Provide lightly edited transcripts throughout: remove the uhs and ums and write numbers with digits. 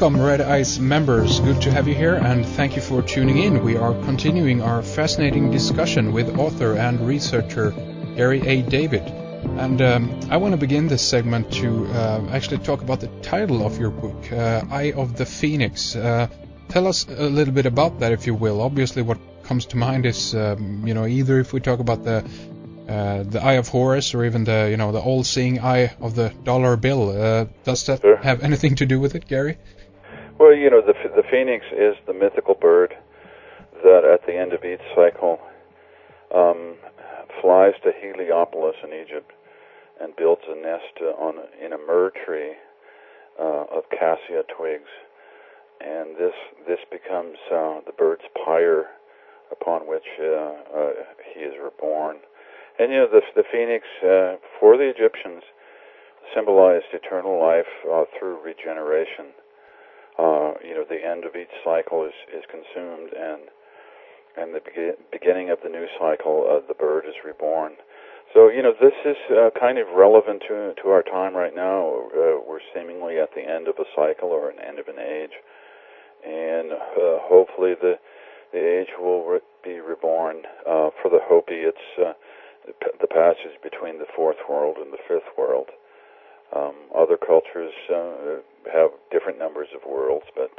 Welcome, Red Eyes members. Good to have you here, and thank you for tuning in. We are continuing our fascinating discussion with author and researcher Gary A. David. And I want to begin this segment to actually talk about the title of your book, Eye of the Phoenix. Tell us a little bit about that, if you will. Obviously, what comes to mind is, either if we talk about the Eye of Horus, or even the all-seeing eye of the dollar bill. Does that have anything to do with it, Gary? Well, the phoenix is the mythical bird that at the end of each cycle flies to Heliopolis in Egypt and builds a nest in a myrrh tree of cassia twigs. And this becomes the bird's pyre upon which he is reborn. And the phoenix for the Egyptians symbolized eternal life through regeneration. The end of each cycle is consumed, and the beginning of the new cycle, the bird is reborn. So this is kind of relevant to our time right now. We're seemingly at the end of a cycle or an end of an age, and hopefully the age will be reborn. For the Hopi, it's the passage between the fourth world and the fifth world. Other cultures have different numbers of worlds, but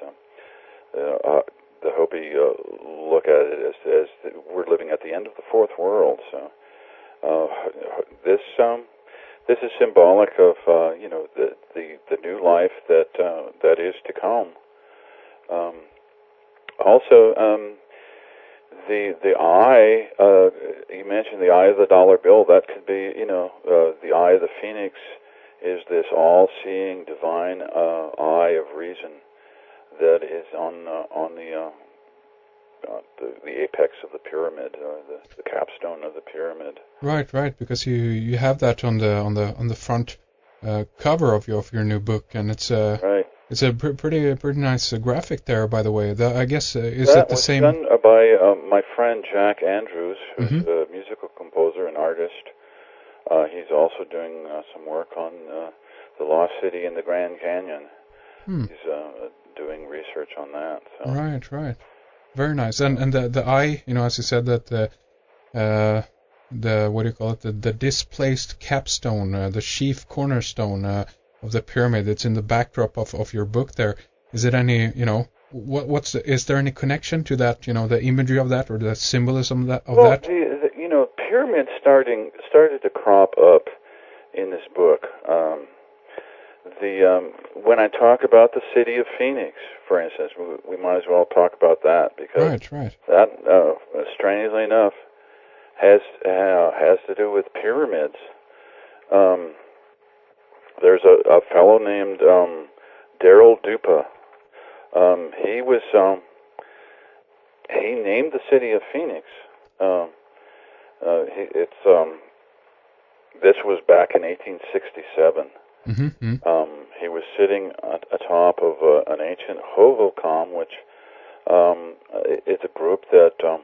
the Hopi look at it as we're living at the end of the fourth world. So this is symbolic of the new life that is to come. Also. The eye, you mentioned the eye of the dollar bill. That could be, the eye of the phoenix is this all-seeing divine eye of reason that is on the apex of the pyramid, the capstone of the pyramid. Right. Because you have that on the front cover of your new book, and it's right. It's a pretty nice graphic there, by the way. I guess is it the same? That was done by my friend Jack Andrews, who's a musical composer and artist. He's also doing some work on the Lost City in the Grand Canyon. He's doing research on that. So. Right. Very nice. And the eye, as you said, that the what do you call it? The displaced capstone, the chief cornerstone of the pyramid. It's in the backdrop of your book there. Is it any, is there any connection to that, the imagery of that or the symbolism of that? Well, the pyramids started to crop up in this book. When I talk about the city of Phoenix, for instance, we might as well talk about that because that, strangely enough, has to do with pyramids. There's a fellow named Daryl Dupa. He named the city of Phoenix. This was back in 1867. He was sitting atop of an ancient hovelcom, which is a group that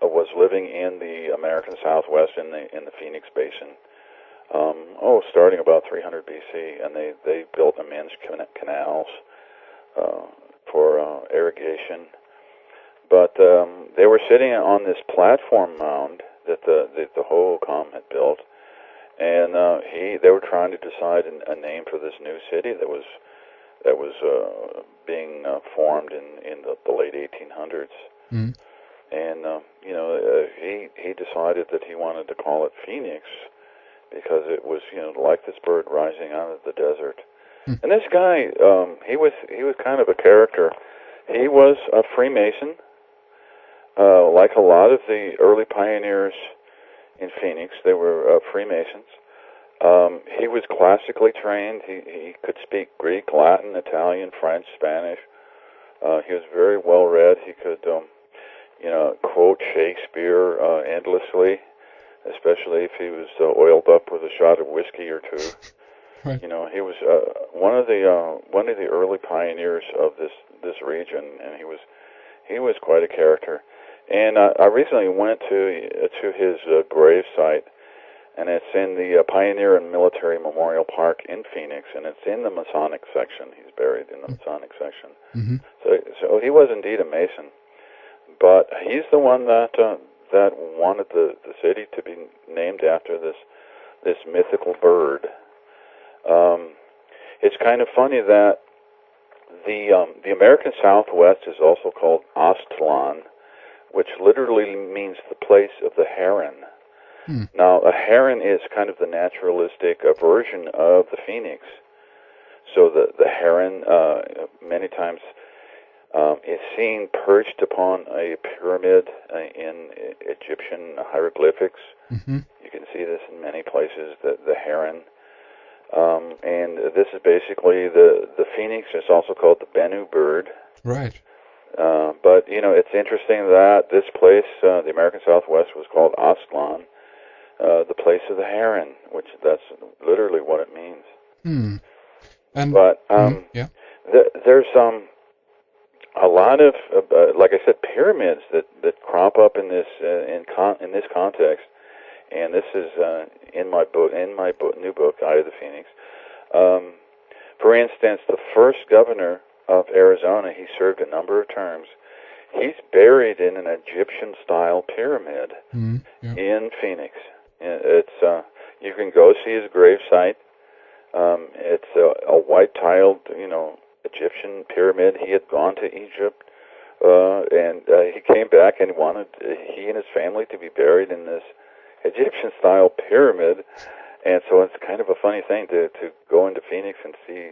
was living in the American Southwest in the Phoenix Basin. Starting about 300 BC, and they built immense canals for irrigation. But they were sitting on this platform mound that the Hohokam had built, and they were trying to decide a name for this new city that was being formed in the late 1800s. And he decided that he wanted to call it Phoenix, because it was, like this bird rising out of the desert. And this guy, he was kind of a character. He was a Freemason, like a lot of the early pioneers in Phoenix. They were Freemasons. He was classically trained. He could speak Greek, Latin, Italian, French, Spanish. He was very well read. He could, quote Shakespeare endlessly, especially if he was oiled up with a shot of whiskey or two. Right. He was one of the early pioneers of this region, and he was quite a character. And I recently went to his grave site, and it's in the Pioneer and Military Memorial Park in Phoenix, and it's in the Masonic section. He's buried in the Masonic section. Mm-hmm. So he was indeed a Mason, but he's the one that wanted the city to be named after this mythical bird. It's kind of funny that the American Southwest is also called Aztlan, which literally means the place of the heron. Now, a heron is kind of the naturalistic version of the phoenix. So the heron many times is seen perched upon a pyramid in Egyptian hieroglyphics. Mm-hmm. You can see this in many places, the heron. And this is basically the phoenix is also called the Bennu bird. Right. But, it's interesting that this place, the American Southwest, was called Aztlan, the place of the heron, which that's literally what it means. And but yeah. There's a lot of, like I said, pyramids that crop up in this in this context, and this is in my new book, Eye of the Phoenix. For instance, the first governor of Arizona, he served a number of terms. He's buried in an Egyptian-style pyramid in Phoenix. It's you can go see his gravesite. It's a white-tiled, Egyptian pyramid. He had gone to Egypt, and he came back and wanted he and his family to be buried in this Egyptian-style pyramid. And so it's kind of a funny thing to go into Phoenix and see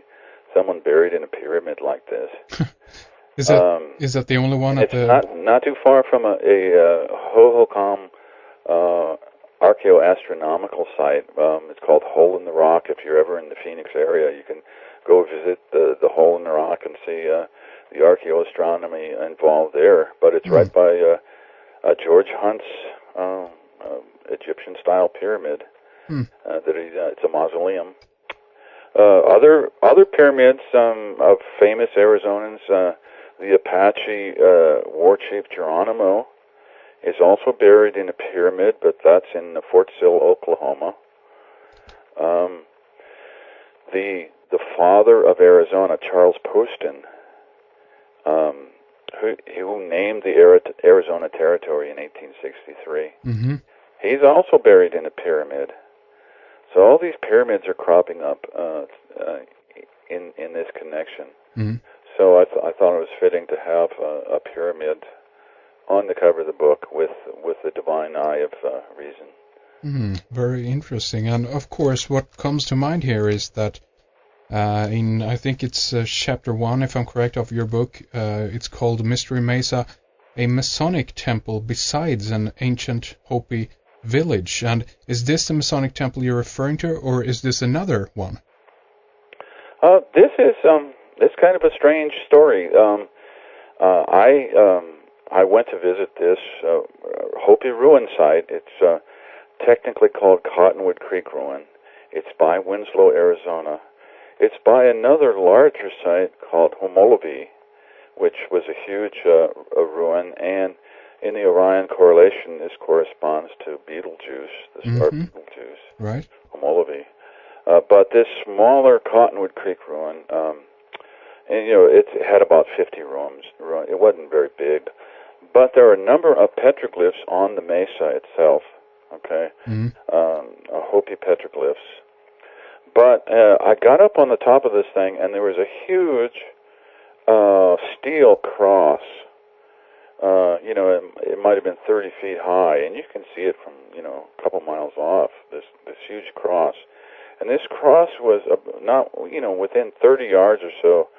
someone buried in a pyramid like this. Is that the only one? It's not too far from a Hohokam archaeoastronomical site. It's called Hole in the Rock. If you're ever in the Phoenix area, you can go visit the Hole in the Rock and see the archaeoastronomy involved there. But it's right by George Hunt's Egyptian-style pyramid. It's a mausoleum. Other pyramids of famous Arizonans, the Apache war chief Geronimo is also buried in a pyramid, but that's in Fort Sill, Oklahoma. The father of Arizona, Charles Poston, who named the Arizona Territory in 1863, he's also buried in a pyramid. So all these pyramids are cropping up in this connection. So I thought it was fitting to have a pyramid on the cover of the book with the divine eye of reason. Very interesting. And of course, what comes to mind here is that I think it's chapter 1, if I'm correct, of your book, it's called Mystery Mesa, a Masonic temple besides an ancient Hopi village. And is this the Masonic temple you're referring to, or is this another one? This is it's kind of a strange story. I went to visit this Hopi ruin site. It's technically called Cottonwood Creek Ruin. It's by Winslow, Arizona. It's by another larger site called Homolovi, which was a huge ruin, and in the Orion correlation, this corresponds to Betelgeuse, the star Betelgeuse, right? Homolovi. But this smaller Cottonwood Creek ruin, it had about 50 rooms. It wasn't very big, but there are a number of petroglyphs on the mesa itself. Okay, Hopi petroglyphs. But I got up on the top of this thing, and there was a huge steel cross. It might have been 30 feet high, and you can see it from, a couple miles off, this huge cross. And this cross was not, within 30 yards or so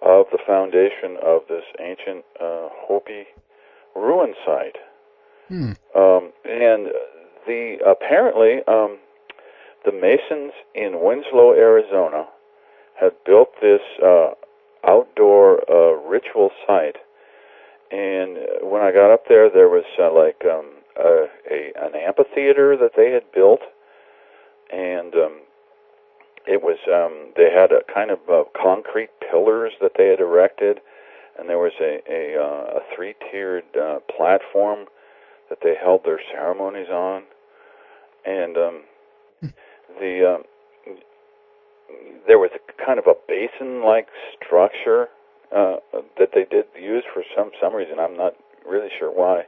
of the foundation of this ancient Hopi ruin site. And apparently, the Masons in Winslow, Arizona, had built this outdoor ritual site. And when I got up there, there was an amphitheater that they had built, and it was they had a kind of concrete pillars that they had erected, and there was a three-tiered platform that they held their ceremonies on, and there was a kind of a basin-like structure that they did use for some reason. I'm not really sure why.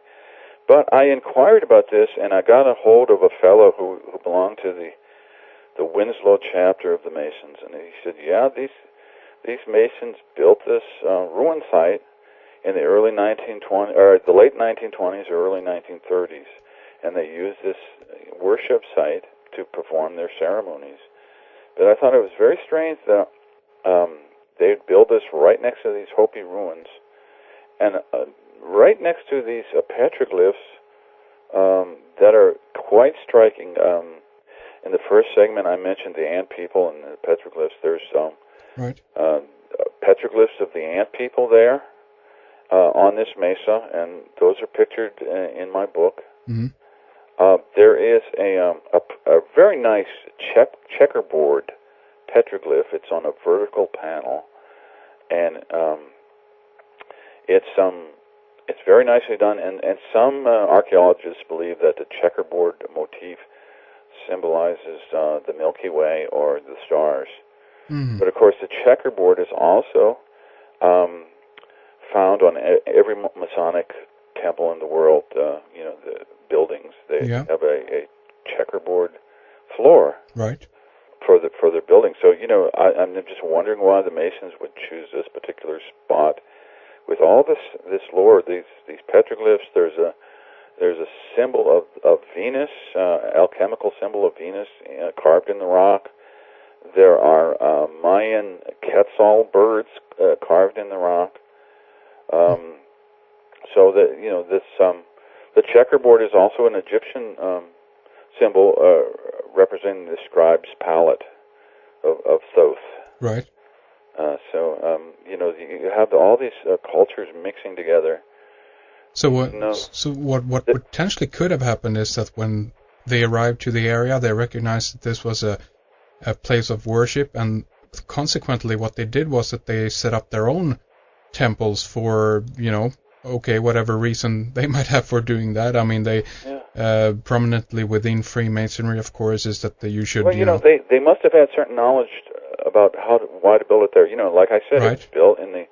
But I inquired about this, and I got a hold of a fellow who belonged to the Winslow chapter of the Masons, and he said, yeah, these Masons built this ruin site in the early 1920s, or the late 1920s or early 1930s, and they used this worship site to perform their ceremonies. But I thought it was very strange that they'd build this right next to these Hopi ruins, and right next to these petroglyphs that are quite striking. In the first segment, I mentioned the ant people and the petroglyphs. There's right. Petroglyphs of the ant people there on this mesa, and those are pictured in my book. Mm-hmm. There is a very nice checkerboard petroglyph. It's on a vertical panel, and it's very nicely done. And some archaeologists believe that the checkerboard motif symbolizes the Milky Way or the stars. Mm-hmm. But of course, the checkerboard is also found on every Masonic temple in the world. The buildings, they have a checkerboard floor, right, for their building. So I'm just wondering why the Masons would choose this particular spot with all this lore, these petroglyphs. There's a symbol of Venus, alchemical symbol of Venus, carved in the rock. There are Mayan quetzal birds carved in the rock. So that this the checkerboard is also an Egyptian symbol representing the scribe's palette of Thoth. Right. You have all these cultures mixing together. So what potentially could have happened is that when they arrived to the area, they recognized that this was a place of worship, and consequently what they did was that they set up their own temples for, whatever reason they might have for doing that. I mean, they prominently within Freemasonry, of course, is that you should. Well, they must have had certain knowledge about why to build it there. Like I said, right. It's built in the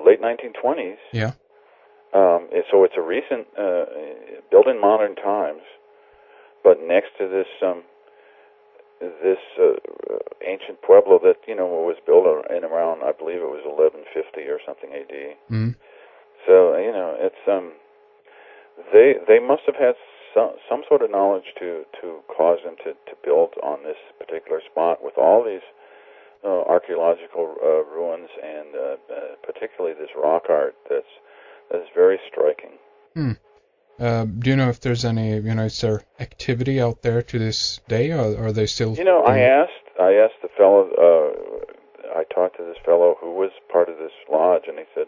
late 1920s. Yeah. So it's a recent, built in modern times, but next to this ancient pueblo that was built in around, I believe it was 1150 or something AD. Mm-hmm. So it's they must have had some sort of knowledge to cause them to build on this particular spot with all these archaeological ruins and particularly this rock art that's very striking. Do you know if there's any, is there activity out there to this day, or are they still? I asked the fellow. I talked to this fellow who was part of this lodge, and he said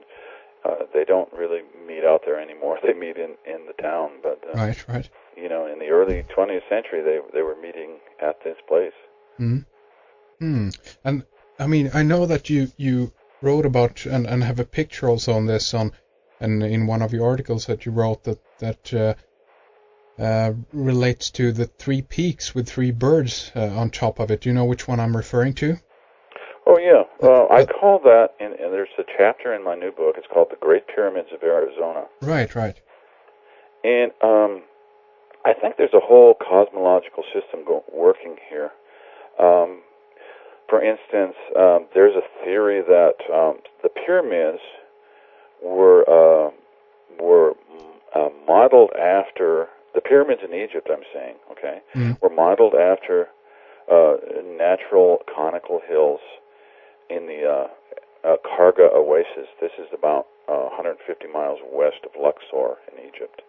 they don't really meet out there anymore. They meet in the town, but right. In the early 20th century, they were meeting at this place. And I mean, I know that you wrote about and have a picture also on this and in one of your articles that you wrote that relates to the three peaks with three birds on top of it. Do you know which one I'm referring to? Oh, yeah. I call that, and there's a chapter in my new book, it's called The Great Pyramids of Arizona. Right. And I think there's a whole cosmological system working here. For instance, there's a theory that the pyramids were modeled after the pyramids in Egypt. I'm saying, were modeled after natural conical hills in the Karga Oasis. This is about 150 miles west of Luxor in Egypt.